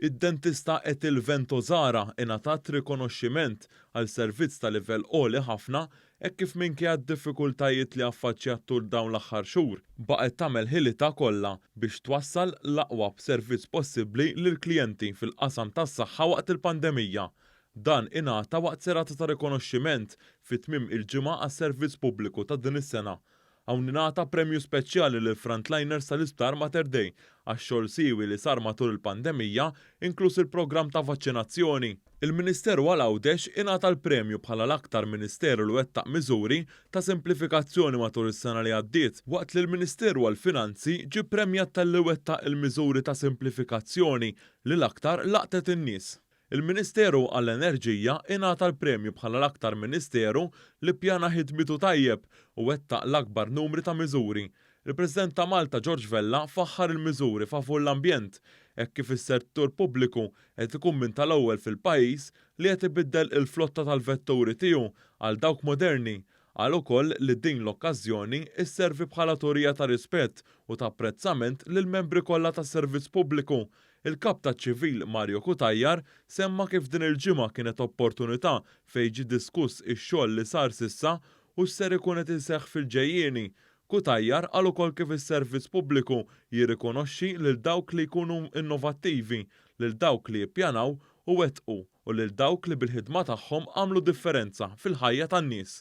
Id-dentista Etilvento Zara ingħatat rikonoxximent għal servizz ta' livell għoli ħafna hekk kif minkejja d-diffikultajiet li affaċċjat tul dawn l-aħħar xhur baqgħet tagħmel ħilitha kollha biex twassal l-aqwa servizz possibbli lill-klijenti fil-qasam tas-saħħa waqt il-pandemija. Dan ingħata waqt serata ta' rikonoxximent fit-tmiem il-ġimgħa għas-servizz pubbliku ta' din is-sena. Hawn ingħata premju speċjali lil frontliners tal-Isptar Mater Dei għax-xogħol siewi li sar matul il-pandemija, inkluż il-programm ta' vaċċinazzjoni. Il-Ministeru għal Għawdex ingħata l-premju bħala l-aktar Ministeru li wettaq miżuri ta' simplifikazzjoni matul is-sena li għaddiet, waqt li l-Ministeru għall-Finanzi ġie ppremjat tal-li wettaq il-miżuri ta' simplifikazzjoni li l-aktar laqtet in-nies. Il-Ministeru għall-Enerġija ingħata l-premju bħala l-aktar Ministeru li ppjana ħidmitu tajjeb u wettaq l-akbar numri ta' miżuri. Il-President ta' Malta George Vella faħħar il-miżuri favur l-ambjent hekk kif is-settur pubbliku qed ikun minn tal-ewwel fil-pajjiż li qed ibiddel il-flotta tal-vetturi tiegħu għal dawk moderni. Qal ukoll li din l-okkażjoni isservi bħala turija ta' rispett u ta' apprezzament lill-membri kollha tas-servizz pubbliku. Il-kap taċ-ċivil Mario Kutajjar semma kif din il-ġimgħa kienet opportunità fejn ġie diskuss ix-xogħol li sar s'issa u x'ser ikun qed iseħħ fil-ġejjieni. Kutajjar qal ukoll kif is-servizz pubbliku jirrikonoxxi lil dawk li jkunu innovattivi, lil dawk li jippjanaw u wettqu u lil dawk li bil-ħidma tagħhom għamlu differenza fil-ħajja tan-nies.